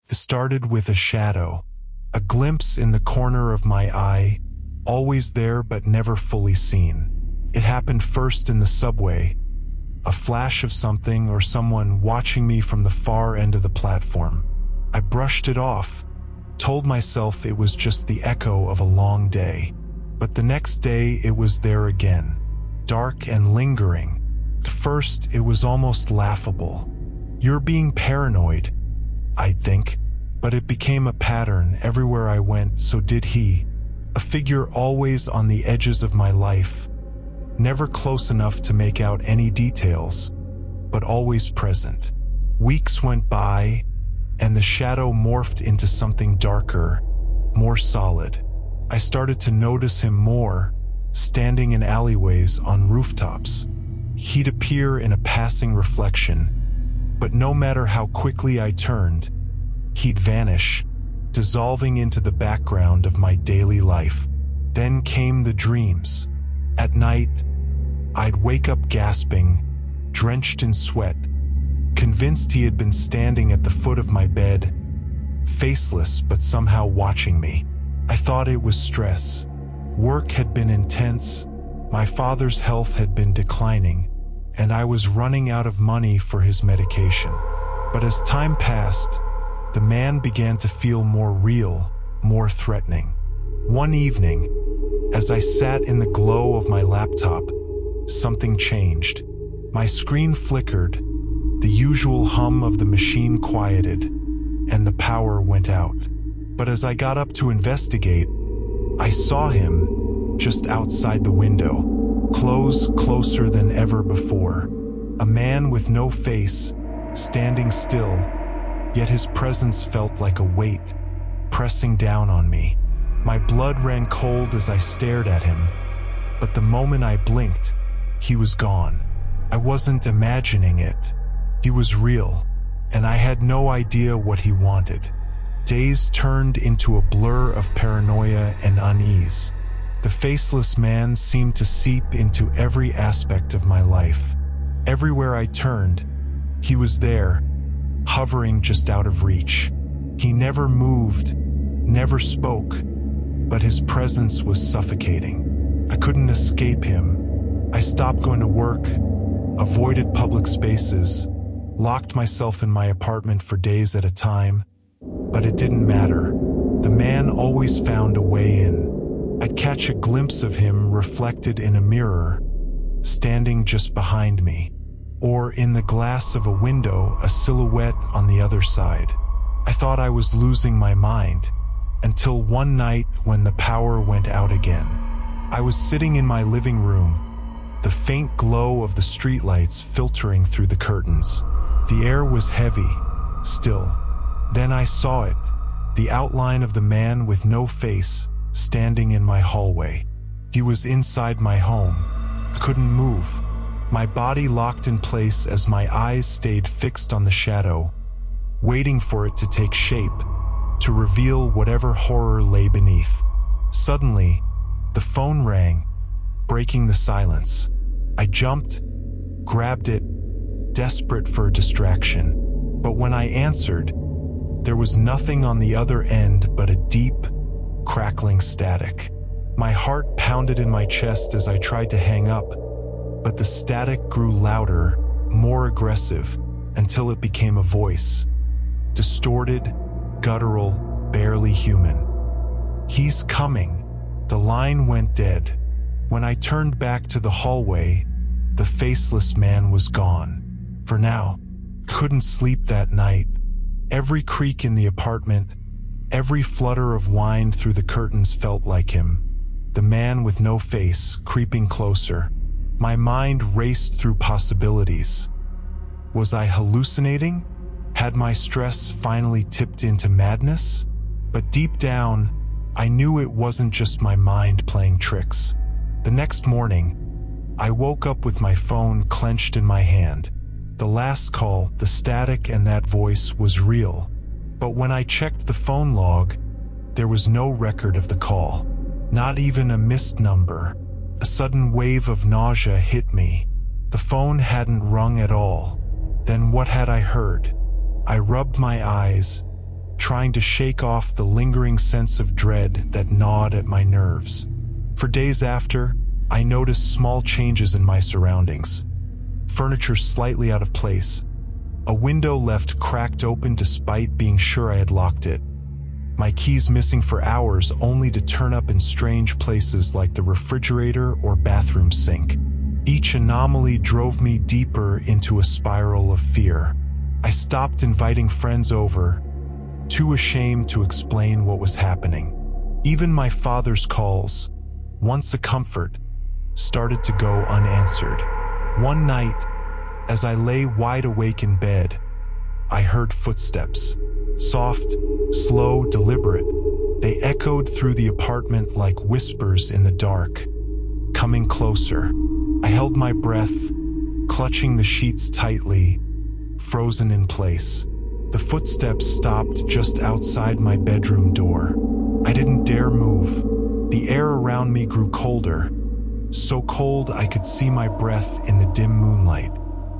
It started with a shadow, a glimpse in the corner of my eye, always there but never fully seen. It happened first in the subway, a flash of something or someone watching me from the far end of the platform. I brushed it off, told myself it was just the echo of a long day. But the next day it was there again, dark and lingering. At first it was almost laughable. You're being paranoid, I'd think. But it became a pattern. Everywhere I went, so did he. A figure always on the edges of my life, never close enough to make out any details, but always present. Weeks went by, and the shadow morphed into something darker, more solid. I started to notice him more, standing in alleyways, on rooftops. He'd appear in a passing reflection, but no matter how quickly I turned, he'd vanish, dissolving into the background of my daily life. Then came the dreams. At night, I'd wake up gasping, drenched in sweat, convinced he had been standing at the foot of my bed, faceless but somehow watching me. I thought it was stress. Work had been intense, my father's health had been declining, and I was running out of money for his medication. But as time passed, the man began to feel more real, more threatening. One evening, as I sat in the glow of my laptop, something changed. My screen flickered, the usual hum of the machine quieted, and the power went out. But as I got up to investigate, I saw him just outside the window, closer than ever before. A man with no face, standing still, yet his presence felt like a weight, pressing down on me. My blood ran cold as I stared at him, but the moment I blinked, he was gone. I wasn't imagining it. He was real, and I had no idea what he wanted. Days turned into a blur of paranoia and unease. The faceless man seemed to seep into every aspect of my life. Everywhere I turned, he was there, hovering just out of reach. He never moved, never spoke, but his presence was suffocating. I couldn't escape him. I stopped going to work, avoided public spaces, locked myself in my apartment for days at a time, but it didn't matter. The man always found a way in. I'd catch a glimpse of him reflected in a mirror, standing just behind me, or in the glass of a window, a silhouette on the other side. I thought I was losing my mind, until one night when the power went out again. I was sitting in my living room, the faint glow of the streetlights filtering through the curtains. The air was heavy, still. Then I saw it, the outline of the man with no face, standing in my hallway. He was inside my home. I couldn't move. My body locked in place as my eyes stayed fixed on the shadow, waiting for it to take shape, to reveal whatever horror lay beneath. Suddenly, the phone rang, breaking the silence. I jumped, grabbed it, desperate for a distraction. But when I answered, there was nothing on the other end but a deep, crackling static. My heart pounded in my chest as I tried to hang up, but the static grew louder, more aggressive, until it became a voice. Distorted, guttural, barely human. "He's coming." The line went dead. When I turned back to the hallway, the faceless man was gone. For now, couldn't sleep that night. Every creak in the apartment, every flutter of wind through the curtains felt like him. The man with no face, creeping closer. My mind raced through possibilities. Was I hallucinating? Had my stress finally tipped into madness? But deep down, I knew it wasn't just my mind playing tricks. The next morning, I woke up with my phone clenched in my hand. The last call, the static and that voice was real. But when I checked the phone log, there was no record of the call. Not even a missed number. A sudden wave of nausea hit me. The phone hadn't rung at all. Then what had I heard? I rubbed my eyes, trying to shake off the lingering sense of dread that gnawed at my nerves. For days after, I noticed small changes in my surroundings. Furniture slightly out of place. A window left cracked open despite being sure I had locked it. My keys missing for hours only to turn up in strange places like the refrigerator or bathroom sink. Each anomaly drove me deeper into a spiral of fear. I stopped inviting friends over, too ashamed to explain what was happening. Even my father's calls, once a comfort, started to go unanswered. One night, as I lay wide awake in bed, I heard footsteps. Soft, slow, deliberate. They echoed through the apartment like whispers in the dark, coming closer. I held my breath, clutching the sheets tightly, frozen in place. The footsteps stopped just outside my bedroom door. I didn't dare move. The air around me grew colder, so cold I could see my breath in the dim moonlight.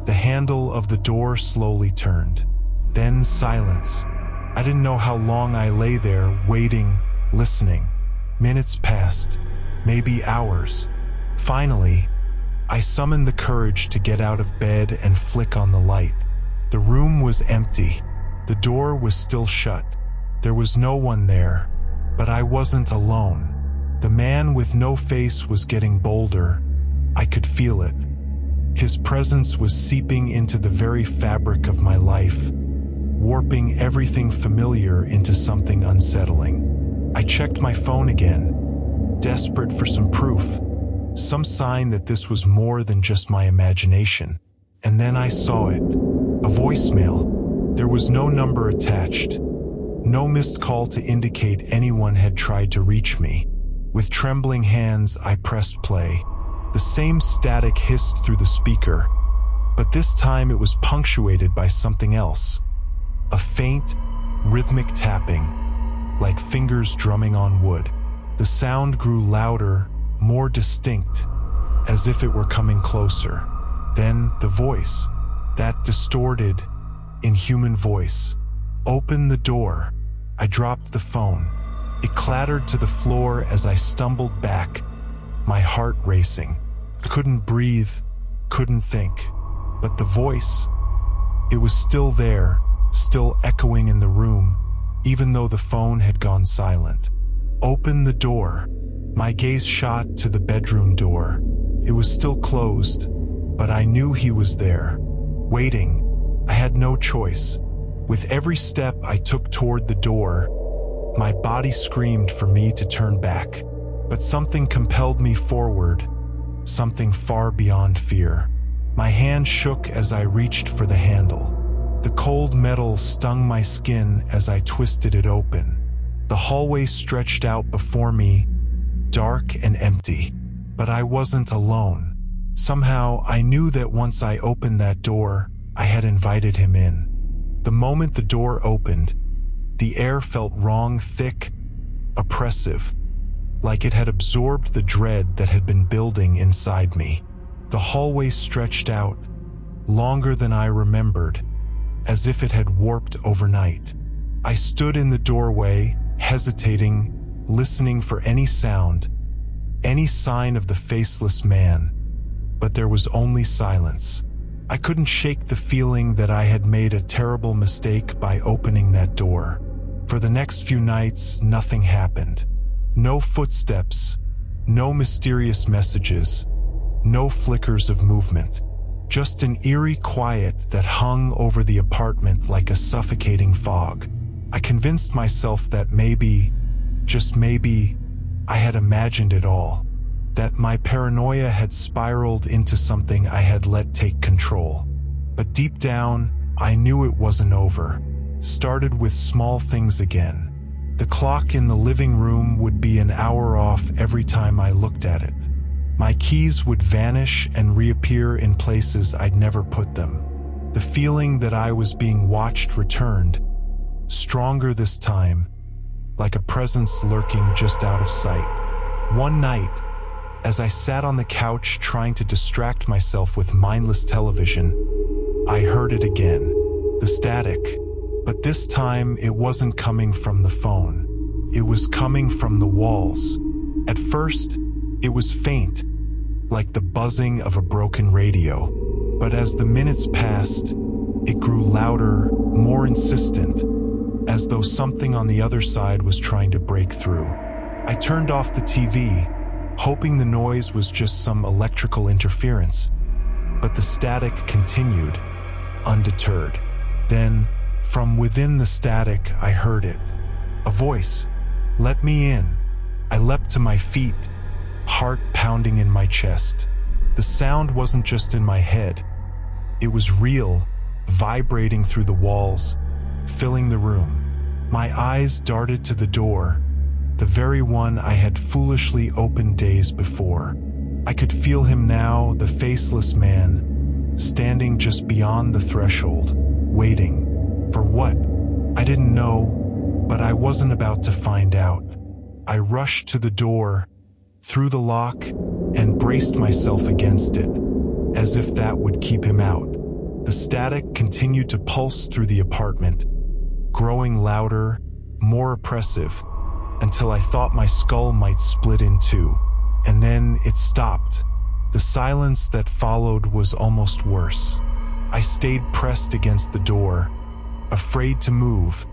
The handle of the door slowly turned. Then silence. I didn't know how long I lay there, waiting, listening. Minutes passed, maybe hours. Finally, I summoned the courage to get out of bed and flick on the light. The room was empty. The door was still shut. There was no one there, but I wasn't alone. The man with no face was getting bolder. I could feel it. His presence was seeping into the very fabric of my life, warping everything familiar into something unsettling. I checked my phone again, desperate for some proof, some sign that this was more than just my imagination. And then I saw it. A voicemail. There was no number attached. No missed call to indicate anyone had tried to reach me. With trembling hands, I pressed play. The same static hissed through the speaker, but this time it was punctuated by something else. A faint, rhythmic tapping, like fingers drumming on wood. The sound grew louder, more distinct, as if it were coming closer. Then the voice, that distorted, inhuman voice. Open the door. I dropped the phone. It clattered to the floor as I stumbled back, my heart racing. I couldn't breathe, couldn't think. But the voice, it was still there, still echoing in the room, even though the phone had gone silent. Open the door. My gaze shot to the bedroom door. It was still closed, but I knew he was there, waiting. I had no choice. With every step I took toward the door, my body screamed for me to turn back. But something compelled me forward, something far beyond fear. My hand shook as I reached for the handle. The cold metal stung my skin as I twisted it open. The hallway stretched out before me, dark and empty. But I wasn't alone. Somehow, I knew that once I opened that door, I had invited him in. The moment the door opened, the air felt wrong, thick, oppressive, like it had absorbed the dread that had been building inside me. The hallway stretched out, longer than I remembered, as if it had warped overnight. I stood in the doorway, hesitating, listening for any sound, any sign of the faceless man, but there was only silence. I couldn't shake the feeling that I had made a terrible mistake by opening that door. For the next few nights, nothing happened. No footsteps, no mysterious messages, no flickers of movement. Just an eerie quiet that hung over the apartment like a suffocating fog. I convinced myself that maybe, just maybe, I had imagined it all. That my paranoia had spiraled into something I had let take control. But deep down, I knew it wasn't over. Started with small things again. The clock in the living room would be an hour off every time I looked at it. My keys would vanish and reappear in places I'd never put them. The feeling that I was being watched returned, stronger this time, like a presence lurking just out of sight. One night, as I sat on the couch trying to distract myself with mindless television, I heard it again. The static, But this time, it wasn't coming from the phone. It was coming from the walls. At first, it was faint, like the buzzing of a broken radio. But as the minutes passed, it grew louder, more insistent, as though something on the other side was trying to break through. I turned off the TV, hoping the noise was just some electrical interference. But the static continued, undeterred. Then, from within the static, I heard it. A voice. "Let me in." I leapt to my feet, heart pounding in my chest. The sound wasn't just in my head. It was real, vibrating through the walls, filling the room. My eyes darted to the door, the very one I had foolishly opened days before. I could feel him now, the faceless man, standing just beyond the threshold, waiting. For what? I didn't know, but I wasn't about to find out. I rushed to the door, threw the lock, and braced myself against it, as if that would keep him out. The static continued to pulse through the apartment, growing louder, more oppressive, until I thought my skull might split in two. And then it stopped. The silence that followed was almost worse. I stayed pressed against the door, afraid to move,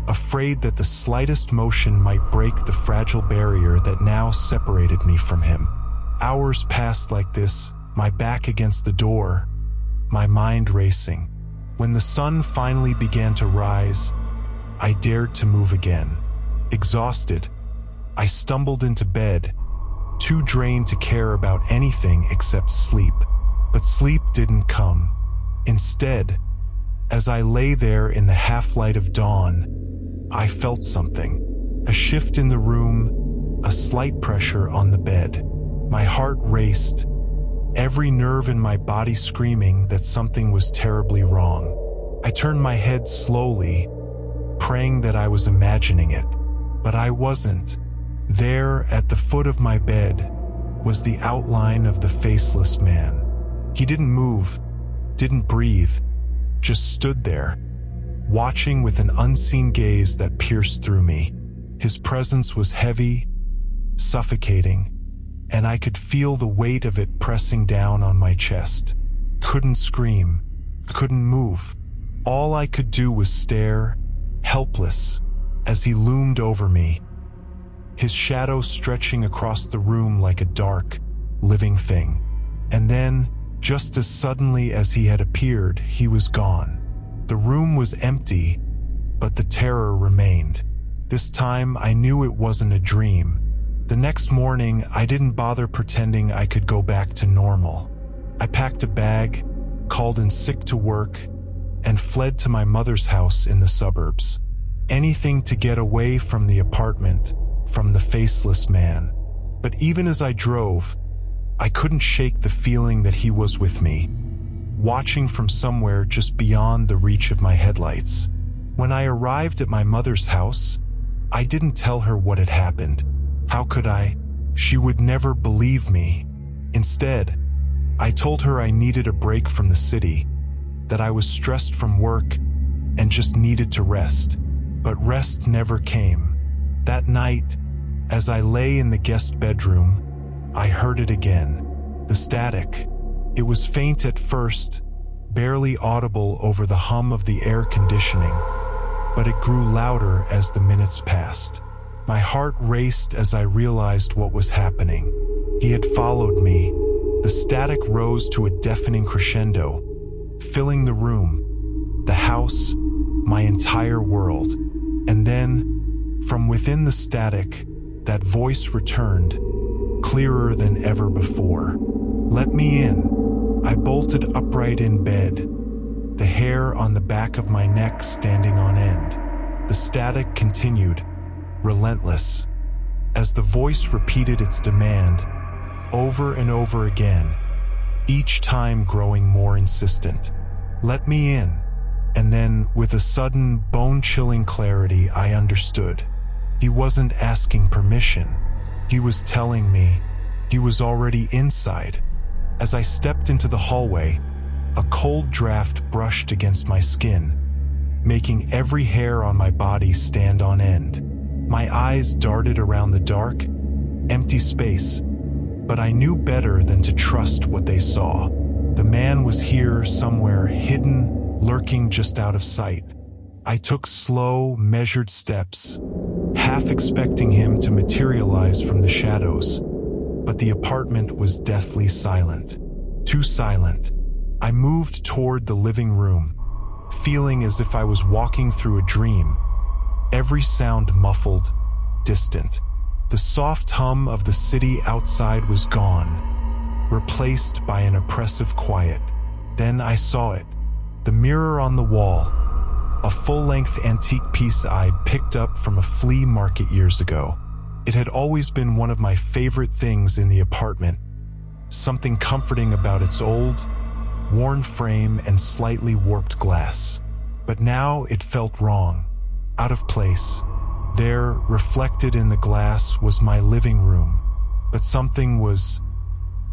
afraid that the slightest motion might break the fragile barrier that now separated me from him. Hours passed like this, my back against the door, my mind racing. When the sun finally began to rise, I dared to move again. Exhausted, I stumbled into bed, too drained to care about anything except sleep. But sleep didn't come. Instead, as I lay there in the half-light of dawn, I felt something. A shift in the room, a slight pressure on the bed. My heart raced, every nerve in my body screaming that something was terribly wrong. I turned my head slowly, praying that I was imagining it. But I wasn't. There, at the foot of my bed, was the outline of the faceless man. He didn't move, didn't breathe, just stood there, watching with an unseen gaze that pierced through me. His presence was heavy, suffocating, and I could feel the weight of it pressing down on my chest. Couldn't scream, couldn't move. All I could do was stare, helpless, as he loomed over me, his shadow stretching across the room like a dark, living thing. And then, just as suddenly as he had appeared, he was gone. The room was empty, but the terror remained. This time, I knew it wasn't a dream. The next morning, I didn't bother pretending I could go back to normal. I packed a bag, called in sick to work, and fled to my mother's house in the suburbs. Anything to get away from the apartment, from the faceless man. But even as I drove, I couldn't shake the feeling that he was with me, watching from somewhere just beyond the reach of my headlights. When I arrived at my mother's house, I didn't tell her what had happened. How could I? She would never believe me. Instead, I told her I needed a break from the city, that I was stressed from work and just needed to rest. But rest never came. That night, as I lay in the guest bedroom, I heard it again. The static. It was faint at first, barely audible over the hum of the air conditioning, but it grew louder as the minutes passed. My heart raced as I realized what was happening. He had followed me. The static rose to a deafening crescendo, filling the room, the house, my entire world. And then, from within the static, that voice returned, clearer than ever before. "Let me in." I bolted upright in bed, the hair on the back of my neck standing on end. The static continued, relentless, as the voice repeated its demand, over and over again, each time growing more insistent. "Let me in." And then, with a sudden, bone-chilling clarity, I understood. He wasn't asking permission. He was telling me he was already inside. As I stepped into the hallway, a cold draft brushed against my skin, making every hair on my body stand on end. My eyes darted around the dark, empty space, but I knew better than to trust what they saw. The man was here somewhere, hidden, lurking just out of sight. I took slow, measured steps, half expecting him to materialize from the shadows, but the apartment was deathly silent. Too silent. I moved toward the living room, feeling as if I was walking through a dream, every sound muffled, distant. The soft hum of the city outside was gone, replaced by an oppressive quiet. Then I saw it, the mirror on the wall, a full-length antique piece I'd picked up from a flea market years ago. It had always been one of my favorite things in the apartment, something comforting about its old, worn frame and slightly warped glass. But now it felt wrong, out of place. There, reflected in the glass, was my living room, but something was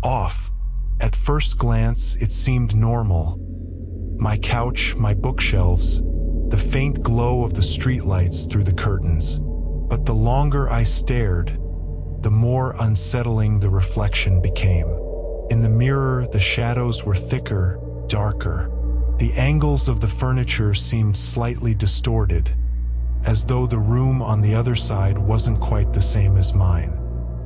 off. At first glance, it seemed normal. My couch, my bookshelves, the faint glow of the streetlights through the curtains. But the longer I stared, the more unsettling the reflection became. In the mirror, the shadows were thicker, darker. The angles of the furniture seemed slightly distorted, as though the room on the other side wasn't quite the same as mine.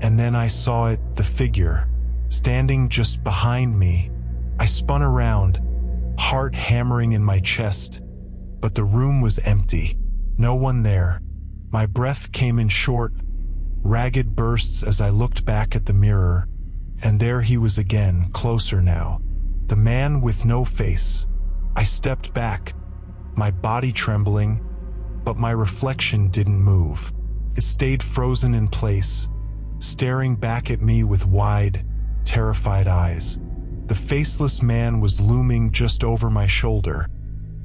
And then I saw it, the figure, standing just behind me. I spun around, heart hammering in my chest, but the room was empty. No one there. My breath came in short, ragged bursts as I looked back at the mirror, and there he was again, closer now. The man with no face. I stepped back, my body trembling, but my reflection didn't move. It stayed frozen in place, staring back at me with wide, terrified eyes. The faceless man was looming just over my shoulder,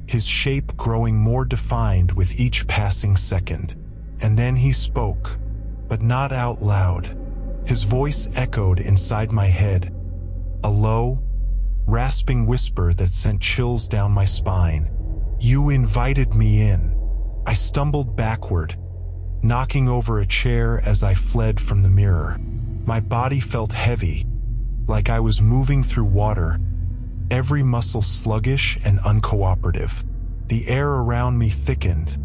his shape growing more defined with each passing second. And then he spoke, but not out loud. His voice echoed inside my head, a low, rasping whisper that sent chills down my spine. "You invited me in." I stumbled backward, knocking over a chair as I fled from the mirror. My body felt heavy, like I was moving through water, every muscle sluggish and uncooperative. The air around me thickened,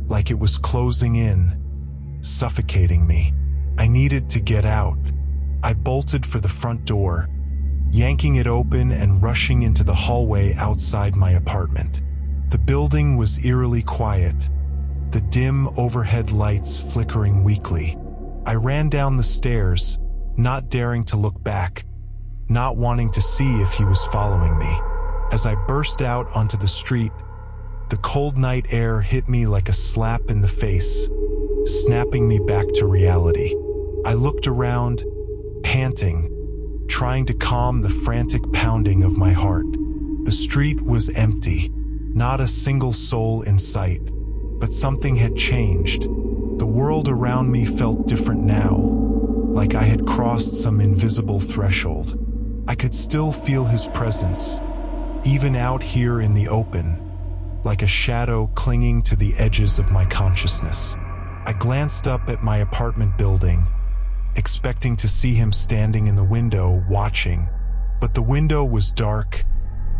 like it was closing in, suffocating me. I needed to get out. I bolted for the front door, yanking it open and rushing into the hallway outside my apartment. The building was eerily quiet, the dim overhead lights flickering weakly. I ran down the stairs, not daring to look back, not wanting to see if he was following me. As I burst out onto the street, the cold night air hit me like a slap in the face, snapping me back to reality. I looked around, panting, trying to calm the frantic pounding of my heart. The street was empty, not a single soul in sight, but something had changed. The world around me felt different now, like I had crossed some invisible threshold. I could still feel his presence, even out here in the open, like a shadow clinging to the edges of my consciousness. I glanced up at my apartment building, expecting to see him standing in the window watching, but the window was dark,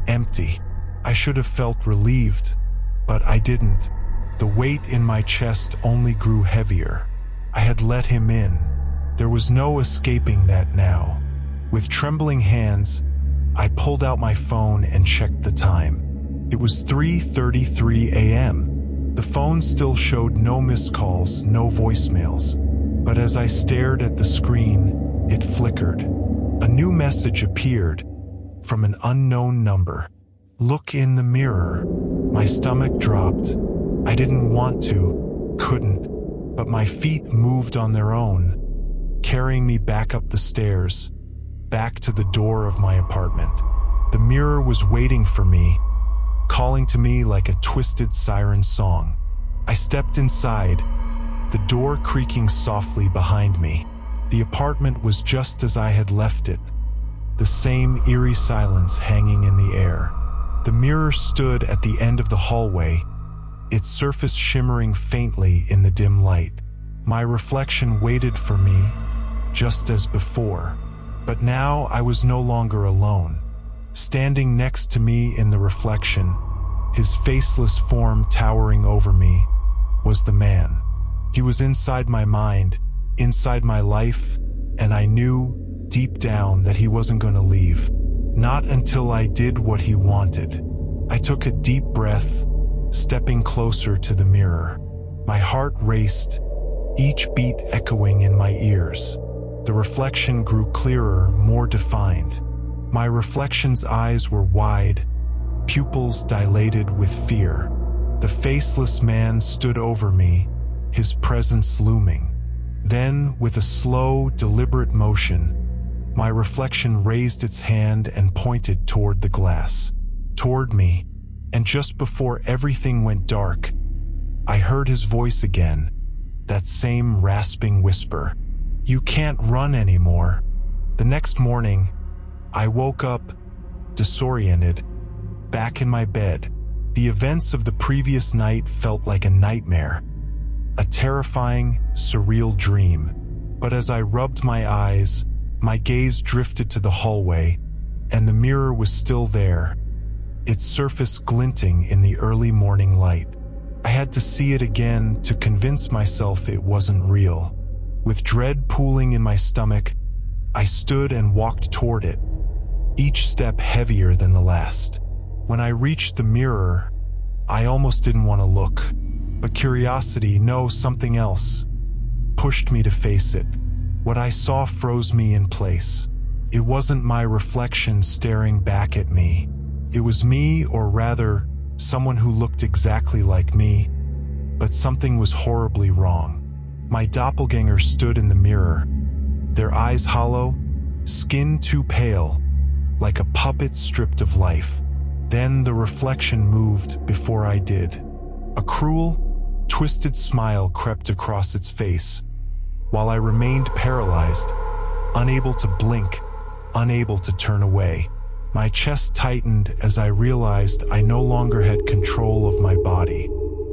empty. I should have felt relieved, but I didn't. The weight in my chest only grew heavier. I had let him in. There was no escaping that now. With trembling hands, I pulled out my phone and checked the time. It was 3:33 a.m. The phone still showed no missed calls, no voicemails. But as I stared at the screen, it flickered. A new message appeared from an unknown number. "Look in the mirror." My stomach dropped. I didn't want to, couldn't, but my feet moved on their own, carrying me back up the stairs, back to the door of my apartment. The mirror was waiting for me, calling to me like a twisted siren song. I stepped inside, the door creaking softly behind me. The apartment was just as I had left it, the same eerie silence hanging in the air. The mirror stood at the end of the hallway, its surface shimmering faintly in the dim light. My reflection waited for me, just as before. But now I was no longer alone. Standing next to me in the reflection, his faceless form towering over me, was the man. He was inside my mind, inside my life, and I knew, deep down, that he wasn't going to leave. Not until I did what he wanted. I took a deep breath, stepping closer to the mirror. My heart raced, each beat echoing in my ears. The reflection grew clearer, more defined. My reflection's eyes were wide, pupils dilated with fear. The faceless man stood over me, his presence looming. Then, with a slow, deliberate motion, my reflection raised its hand and pointed toward the glass, toward me, and just before everything went dark, I heard his voice again, that same rasping whisper. "You can't run anymore." The next morning, I woke up, disoriented, back in my bed. The events of the previous night felt like a nightmare, a terrifying, surreal dream. But as I rubbed my eyes, my gaze drifted to the hallway, and the mirror was still there, its surface glinting in the early morning light. I had to see it again to convince myself it wasn't real. With dread pooling in my stomach, I stood and walked toward it, each step heavier than the last. When I reached the mirror, I almost didn't want to look, but curiosity, no, something else, pushed me to face it. What I saw froze me in place. It wasn't my reflection staring back at me. It was me, or rather, someone who looked exactly like me, but something was horribly wrong. My doppelganger stood in the mirror, their eyes hollow, skin too pale, like a puppet stripped of life. Then the reflection moved before I did. A cruel, twisted smile crept across its face, while I remained paralyzed, unable to blink, unable to turn away. My chest tightened as I realized I no longer had control of my body.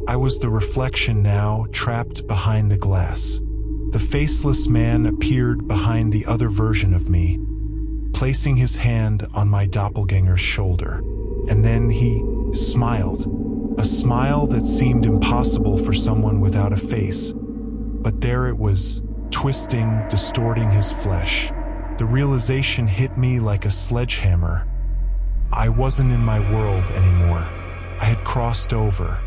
I was the reflection now, trapped behind the glass. The faceless man appeared behind the other version of me, placing his hand on my doppelganger's shoulder. And then he smiled, a smile that seemed impossible for someone without a face. But there it was, twisting, distorting his flesh. The realization hit me like a sledgehammer. I wasn't in my world anymore. I had crossed over.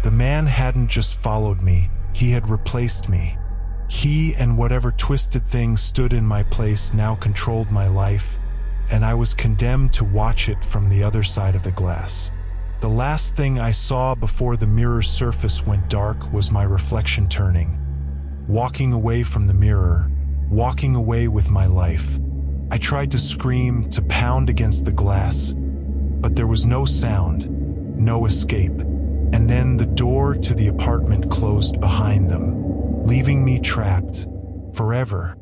The man hadn't just followed me, he had replaced me. He and whatever twisted thing stood in my place now controlled my life, and I was condemned to watch it from the other side of the glass. The last thing I saw before the mirror's surface went dark was my reflection turning, walking away from the mirror, walking away with my life. I tried to scream, to pound against the glass, but there was no sound, no escape. And then the door to the apartment closed behind them, leaving me trapped, forever,